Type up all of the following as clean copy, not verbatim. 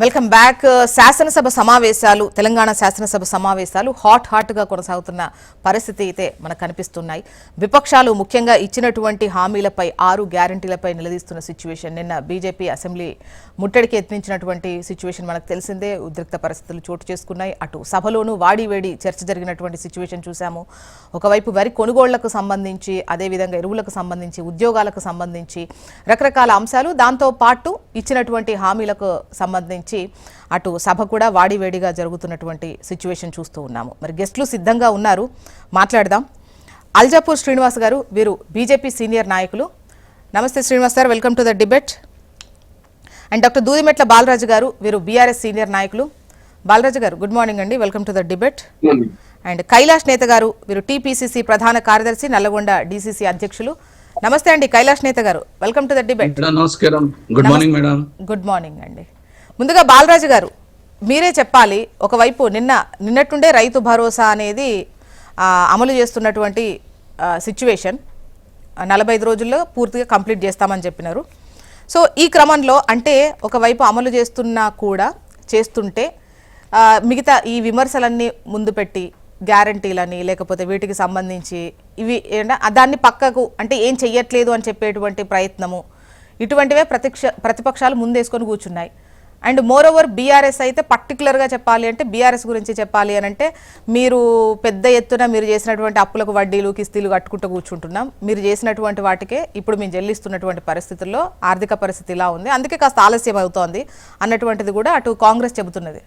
Welcome back. శాసనసభ సమావేశాలు, తెలంగాణ శాసనసభ సమావేశాలు హాట్ గా కొనసాగుతున్న పరిస్థితి అయితే మనకు కనిపిస్తున్నాయి. విపక్షాలు ముఖ్యంగా ఇచ్చినటువంటి హామీలపై 6 గ్యారంటీలపై నిలదీస్తున్న సిచ్యువేషన్. నిన్న బీజేపీ అసెంబ్లీ ముట్టడికి యత్నించినటువంటి సిచ్యువేషన్ మనకు తెలిసిందే. ఉద్రిక్త పరిస్థితులు చోటు చేసుకున్నాయి. అటు సభలోనూ వాడివేడి చర్చ జరిగినటువంటి సిచ్యువేషన్ చూసాము. ఒకవైపు వరి కొనుగోళ్లకు సంబంధించి, అదేవిధంగా ఎరువులకు సంబంధించి, ఉద్యోగాలకు సంబంధించి రకరకాల అంశాలు, దాంతో పాటు ఇచ్చినటువంటి హామీలకు సంబంధించి అటు సభ కూడా వాడివేడిగా జరుగుతున్నటువంటి సిచ్యువేషన్ చూస్తూ ఉన్నాము. మరి గెస్టులు సిద్ధంగా ఉన్నారు, మాట్లాడదాం. అల్జాపూర్ శ్రీనివాస్ గారు, వీరు బీజేపీ సీనియర్ నాయకులు. నమస్తే శ్రీనివాస్ గారు, welcome to the debate. And doctor Dudimetla Balaraju గారు, వీరు బీఆర్ఎస్ సీనియర్ నాయకులు. బాలరాజు గారు, గుడ్ మార్నింగ్ అండి, welcome to the debate. And Kailash నేత గారు, వీరు టీపీసీసీ ప్రధాన కార్యదర్శి, నల్లగొండ డీసీసీ అధ్యక్షులు. నమస్తే అండి కైలాష్ నేత గారు, వెల్కమ్ టు ద డిబేట్. నమస్కారం, good morning madam. Good morning అండి. ముందుగా బాలరాజు గారు, మీరే చెప్పాలి. ఒకవైపు నిన్నట్టుండే రైతు భరోసా అనేది అమలు చేస్తున్నటువంటి సిచ్యువేషన్ 45 రోజుల్లో పూర్తిగా కంప్లీట్ చేస్తామని చెప్పినారు. సో ఈ క్రమంలో అంటే ఒకవైపు అమలు చేస్తుంటే మిగతా ఈ విమర్శలన్నీ ముందు పెట్టి గ్యారంటీలని, లేకపోతే వీటికి సంబంధించి ఇవి దాన్ని పక్కకు అంటే ఏం చెయ్యట్లేదు అని చెప్పేటువంటి ప్రయత్నము, ఇటువంటివే ప్రతిపక్షాలు ముందేసుకొని కూర్చున్నాయి. అండ్ మోర్ ఓవర్ బీఆర్ఎస్ అయితే పర్టికులర్గా చెప్పాలి అంటే, బీఆర్ఎస్ గురించి చెప్పాలి అని అంటే, మీరు పెద్ద ఎత్తున మీరు చేసినటువంటి అప్పులకు వడ్డీలు కిస్తీలు కట్టుకుంటూ కూర్చుంటున్నాం, మీరు చేసినటువంటి వాటికే ఇప్పుడు మేము చెల్లిస్తున్నటువంటి పరిస్థితుల్లో ఆర్థిక పరిస్థితి ఇలా ఉంది, అందుకే కాస్త ఆలస్యం అవుతోంది అన్నటువంటిది కూడా అటు కాంగ్రెస్ చెబుతున్నది.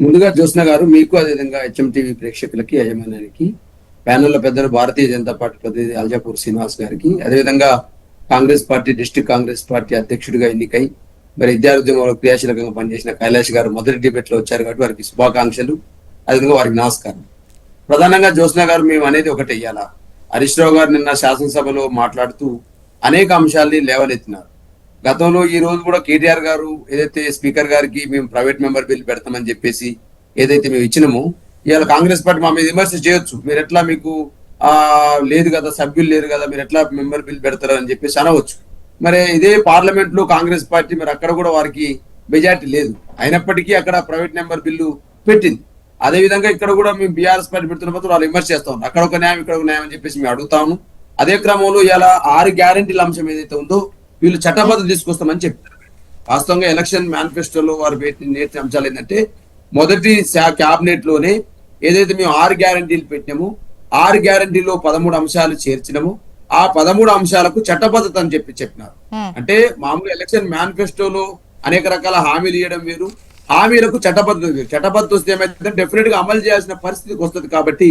ముందుగా జ్యోత్స్న గారు, మీకు అదేవిధంగా హెచ్ఎంటీవీ ప్రేక్షకులకి, యజమానానికి, ప్యానెల్లో పెద్దలు భారతీయ జనతా పార్టీ ప్రతినిధి అల్జాపూర్ శ్రీనివాస్ గారికి, అదేవిధంగా Congress party district Congress party అధ్యక్షుడిగా ఎన్నికై మరి విద్యార్థులు క్రియాశీలకంగా పనిచేసిన కైలాష్ గారు మొదటి డిబేట్ లో వచ్చారు కాబట్టి వారికి శుభాకాంక్షలు, అదేవిధంగా వారికి నమస్కారం. ప్రధానంగా జ్యోత్స్న గారు, మేము అనేది ఒకటి ఇయ్యాల. హరీష్ రావు గారు నిన్న శాసనసభలో మాట్లాడుతూ అనేక అంశాలని లేవనెత్తినారు. గతంలో ఈ రోజు కూడా కేటీఆర్ గారు ఏదైతే స్పీకర్ గారికి మేము ప్రైవేట్ మెంబర్ బిల్ పెడతామని చెప్పేసి ఏదైతే మేము ఇచ్చినామో, ఇవాళ కాంగ్రెస్ పార్టీ మా మీద విమర్శ చేయొచ్చు, మీరు ఎట్లా మీకు లేదు కదా, సభ్యులు లేరు కదా, మీరు ఎట్లా మెంబర్ బిల్ పెడతారు అని చెప్పేసి అనవచ్చు. మరి ఇదే పార్లమెంట్ లో కాంగ్రెస్ పార్టీ మరి అక్కడ కూడా వారికి మెజార్టీ లేదు, అయినప్పటికీ అక్కడ ప్రైవేట్ నెంబర్ బిల్లు పెట్టింది. అదే విధంగా ఇక్కడ కూడా మేము బీఆర్ఎస్ పార్టీ పెడుతున్నప్పుడు వాళ్ళు విమర్శ చేస్తా ఉన్నారు, అక్కడ ఒక న్యాయం ఇక్కడ ఒక న్యాయం అని చెప్పేసి మేము అడుగుతాము. అదే క్రమంలో ఇలా 6 గ్యారంటీల అంశం ఏదైతే ఉందో వీళ్ళు చట్టబద్ధత తీసుకొస్తామని చెప్తారు. వాస్తవంగా ఎలక్షన్ మేనిఫెస్టోలో వారు నేర్చిన అంశాలు ఏంటంటే, మొదటి క్యాబినెట్ లోనే ఏదైతే మేము 6 గ్యారంటీలు పెట్టినామో 6 గ్యారంటీలో 13 అంశాలు చేర్చినాము, ఆ 13 అంశాలకు చట్టబద్ధత అని చెప్పినారు. అంటే మామూలు ఎలక్షన్ మేనిఫెస్టోలో అనేక రకాల హామీలు ఇవ్వడం వేరు, హామీలకు చట్టబద్ధత వేరు. చట్టబద్ధత వస్తే ఏమైతే డెఫినెట్ గా అమలు చేయాల్సిన పరిస్థితికి వస్తుంది. కాబట్టి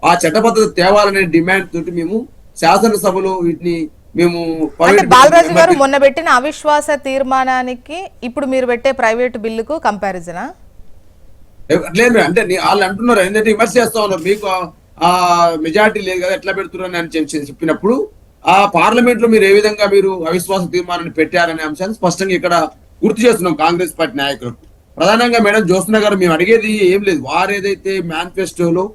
ఆ చట్టబద్ధత తేవాలనే డిమాండ్ తోటి మేము శాసనసభలో వీటిని మేము బాలరాజు గారు మొన్న పెట్టిన అవిశ్వాస తీర్మానానికి ఇప్పుడు మీరు పెట్టే ప్రైవేట్ బిల్లుకు కంపారిజనా? లేదు అంటే వాళ్ళు అంటున్నారు ఏంటంటే విమర్శ చేస్తా ఉన్నారు, మీకు మెజార్టీ లేదు కదా ఎట్లా పెడుతున్నారు అని చెప్పినప్పుడు ఆ పార్లమెంట్ లో మీరు ఏ విధంగా మీరు అవిశ్వాస తీర్మానాన్ని పెట్టారనే అంశాన్ని స్పష్టంగా ఇక్కడ గుర్తు చేస్తున్నాం కాంగ్రెస్ పార్టీ నాయకులకు. ప్రధానంగా మేడం జ్యోత్స్న గారు, మేము అడిగేది ఏం లేదు, వారు ఏదైతే మేనిఫెస్టోలో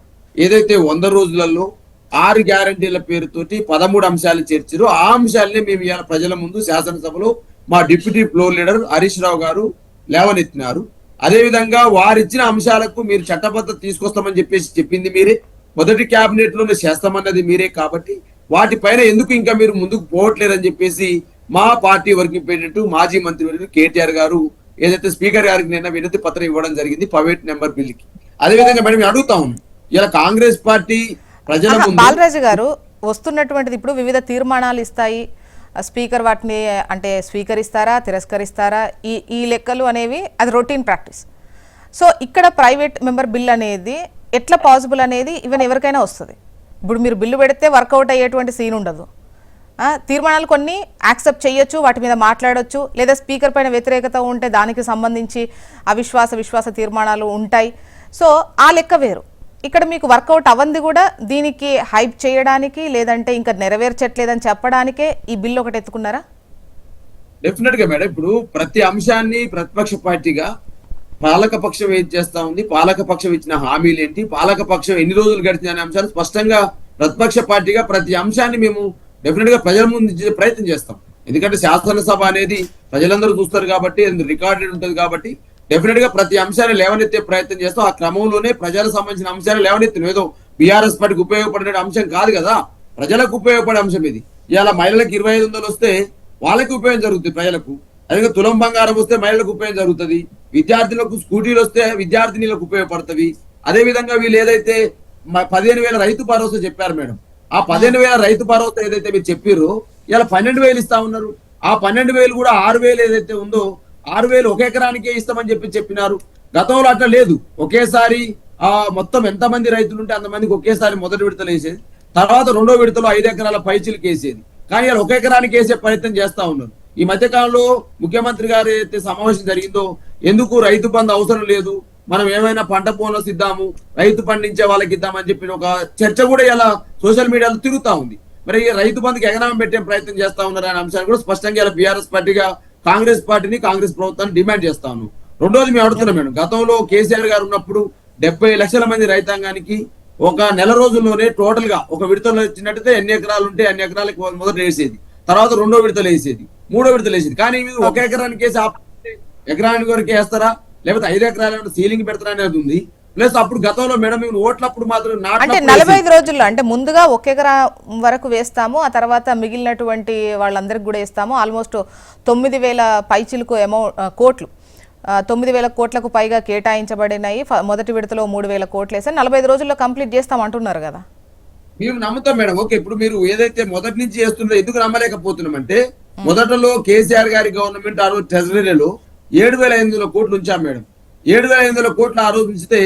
ఏదైతే 100 రోజులలో 6 గ్యారంటీల పేరుతోటి 13 అంశాలు చేర్చారు, ఆ అంశాలని మేము ఇవాళ ప్రజల ముందు శాసనసభలో మా deputy floor leader Harish Rao గారు లేవనెత్తినారు. అదేవిధంగా వారిచ్చిన అంశాలకు మీరు చట్టబద్ధత తీసుకొస్తామని చెప్పేసి చెప్పింది మీరే, మొదటి క్యాబినెట్ లో చేస్తామన్నది మీరే. కాబట్టి వాటిపైన ఎందుకు ఇంకా మీరు ముందుకు పోవట్లేదని చెప్పేసి మా పార్టీ వర్కింగ్ ప్రెసిడెంట్ మాజీ మంత్రి కేటీఆర్ గారు ఏదైతే స్పీకర్ గారికి నిన్న వినతి పత్రం ఇవ్వడం జరిగింది ప్రైవేట్ నెంబర్ బిల్కి. అదేవిధంగా మేడం అడుగుతా ఉన్నాం, ఇలా కాంగ్రెస్ పార్టీ ప్రజల ముందు బాలరాజు గారు వస్తున్నటువంటిది ఇప్పుడు వివిధ తీర్మానాలు ఇస్తాయి, స్పీకర్ వాటిని అంటే స్వీకరిస్తారా తిరస్కరిస్తారా ఈ లెక్కలు అనేవి అది రొటీన్ ప్రాక్టీస్. సో ఇక్కడ ప్రైవేట్ మెంబర్ బిల్ అనేది ఎట్లా పాసిబుల్ అనేది ఈవెన్ ఎవరికైనా వస్తుంది. ఇప్పుడు మీరు బిల్లు పెడితే వర్కౌట్ అయ్యేటువంటి సీన్ ఉండదు. తీర్మానాలు కొన్ని యాక్సెప్ట్ చేయొచ్చు, వాటి మీద మాట్లాడొచ్చు, లేదా స్పీకర్ పైన వ్యతిరేకత ఉంటే దానికి సంబంధించి విశ్వాస తీర్మానాలు ఉంటాయి. సో ఆ లెక్క వేరు. ఇక్కడ మీకు వర్కౌట్ అవ్వంది కూడా దీనికి హైప్ చేయడానికి, లేదంటే ఇంకా నెరవేర్చట్లేదని చెప్పడానికే ఈ బిల్లు ఒకటి ఎత్తుకున్నారా? డెఫినెట్ గా మేడం, ఇప్పుడు ప్రతి అంశాన్ని ప్రతిపక్ష పార్టీగా పాలక పక్షం ఏం చేస్తా ఉంది, పాలక పక్షం ఇచ్చిన హామీలు ఏంటి, పాలక పక్షం ఎన్ని రోజులు గడిచిన అనే అంశాలు స్పష్టంగా ప్రతిపక్ష పార్టీగా ప్రతి అంశాన్ని మేము డెఫినెట్ గా ప్రజల ముందు ప్రయత్నం చేస్తాం. ఎందుకంటే శాసనసభ అనేది ప్రజలందరూ చూస్తారు కాబట్టి రికార్డెడ్ ఉంటుంది కాబట్టి డెఫినెట్ గా ప్రతి అంశాన్ని లేవనెత్తే ప్రయత్నం చేస్తాం. ఆ క్రమంలోనే ప్రజలకు సంబంధించిన అంశాన్ని లేవనెత్తిన ఏదో బీఆర్ఎస్ పార్టీకి ఉపయోగపడే అంశం కాదు కదా, ప్రజలకు ఉపయోగపడే అంశం ఇది. ఇవాళ మహిళలకు 2500 వస్తే వాళ్ళకి ఉపయోగం జరుగుతుంది ప్రజలకు. అదే తులం బంగారం వస్తే మహిళలకు ఉపయోగం జరుగుతుంది. విద్యార్థులకు స్కూటీలు వస్తే విద్యార్థినులకు ఉపయోగపడుతుంది. అదే విధంగా వీళ్ళు ఏదైతే 15,000 రైతు భరోసా చెప్పారు మేడం, ఆ 15,000 రైతు భరోసా ఏదైతే మీరు చెప్పారో ఇలా 12,000 ఇస్తా ఉన్నారు. ఆ 12,000 కూడా 6,000 ఏదైతే ఉందో 6,000 ఒక ఎకరానికే ఇస్తామని చెప్పినారు. గతంలో అట్లా లేదు. ఒకేసారి మొత్తం ఎంతమంది రైతులు ఉంటే అంతమందికి ఒకేసారి మొదటి విడతలు వేసేది, తర్వాత రెండో విడతలో 5 ఎకరాల పైచిలకు వేసేది. కానీ ఇలా ఒక ఎకరానికి వేసే ప్రయత్నం చేస్తా ఉన్నారు. ఈ మధ్య కాలంలో ముఖ్యమంత్రి గారు ఏదైతే సమావేశం జరిగిందో ఎందుకు రైతు బంధు అవసరం లేదు, మనం ఏమైనా పంట బోనస్ ఇద్దాము, రైతు పండించే వాళ్ళకి ఇద్దామని చెప్పి ఒక చర్చ కూడా ఇలా సోషల్ మీడియాలో తిరుగుతా ఉంది. మరి ఈ రైతు బంధుకి ఎగనామం పెట్టే ప్రయత్నం చేస్తా ఉన్నారు అనే అంశాన్ని కూడా స్పష్టంగా ఇలా బీఆర్ఎస్ పార్టీగా కాంగ్రెస్ పార్టీని కాంగ్రెస్ ప్రభుత్వాన్ని డిమాండ్ చేస్తా ఉన్నాం. రెండోది మేము అడుగుతున్నాం మేడం, గతంలో కేసీఆర్ గారు ఉన్నప్పుడు 70 లక్షల మంది రైతాంగానికి ఒక నెల రోజుల్లోనే టోటల్ గా ఒక విడతలో ఇచ్చినట్టయితే ఎన్ని ఎకరాలు ఉంటే అన్ని ఎకరాలకు మొదట వేసేది, తర్వాత రెండో విడతలు వేసేది, మూడో విడతలు వేసేది. కానీ మీరు ఒక ఎకరానికి వేసి ఎకరానికి వరకు వేస్తారా లేకపోతే 5 ఎకరాలు సీలింగ్ పెడతారా అనేది ఉంది. ప్లస్ అప్పుడు గతంలో మేడం మేము ఓట్లప్పుడు మాత్రం అంటే 45 రోజుల్లో అంటే ముందుగా 1 ఎకరా వరకు వేస్తాము, ఆ తర్వాత మిగిలినటువంటి వాళ్ళందరికి కూడా వేస్తాము. ఆల్మోస్ట్ 9,000 పైచిలకు కోట్లు 9,000 కోట్లకు పైగా కేటాయించబడినాయి. మొదటి విడతలో 3,000 కోట్లు వేసారు. 45 రోజుల్లో కంప్లీట్ చేస్తాం అంటున్నారు కదా. మేము నమ్ముతాం మేడం. ఓకే, ఇప్పుడు మీరు ఏదైతే మొదటి నుంచి చేస్తున్నారో ఎందుకు నమ్మలేకపోతున్నాం అంటే మొదటలో కేసీఆర్ గారి గవర్నమెంట్ ఆ రోజు ట్రెజరీలో 7,500 కోట్లు ఉంచాం మేడం. 7,500 కోట్లు ఆ రోజు ఉంచితే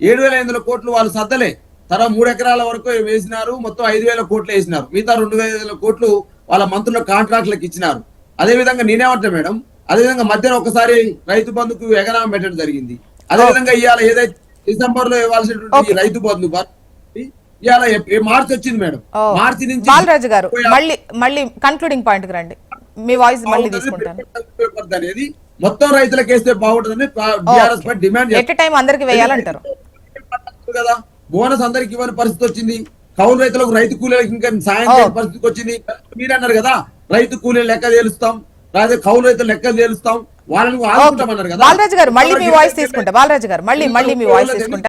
7,500 కోట్లు వాళ్ళు సద్దలే. తర్వాత 3 ఎకరాల వరకు వేసినారు, మొత్తం 5,000 కోట్లు వేసినారు. మిగతా 2,000 కోట్లు వాళ్ళ మంత్రుల కాంట్రాక్ట్లకు ఇచ్చినారు. అదే విధంగా నేనేమంటా మేడం, అదే విధంగా మధ్యన ఒకసారి రైతు బంధుకు ఎగనామం పెట్టడం జరిగింది. అదే విధంగా ఇవాళ ఏదైతే డిసెంబర్ లో ఇవ్వాల్సినటువంటి రైతు బంధు ఇవాళ మార్చి వచ్చింది మేడం. మార్చి నుంచి బాలరాజు గారు మళ్ళీ కన్క్లూడింగ్ పాయింట్ కి రండి, మీ వాయిస్ మళ్ళీ తీసుకుంటాను. అనేది మొత్తం రైతులకు వేస్తే బాగుంటుందని BRS party demand at time అందరికి వేయాలంటారు కదా. బోనస్ అందరికి ఇవ్వని పరిస్థితి వచ్చింది. కౌలు రైతులకు రైతు కూలీలకు ఇంకా సాయం చేయని పరిస్థితికి వచ్చింది. మీరు అన్నారు కదా రైతు కూలీలు లెక్క తేలుస్తాం, లేదా కౌలు రైతులు లెక్క తేలుస్తాం, వాళ్ళని ఆదుకుంటామన్నారు కదా. బాలరాజు గారు మళ్ళీ మీ వాయిస్ తీసుకుంటా. బాలరాజు గారు మళ్ళీ మీ వాయిస్ తీసుకుంటా.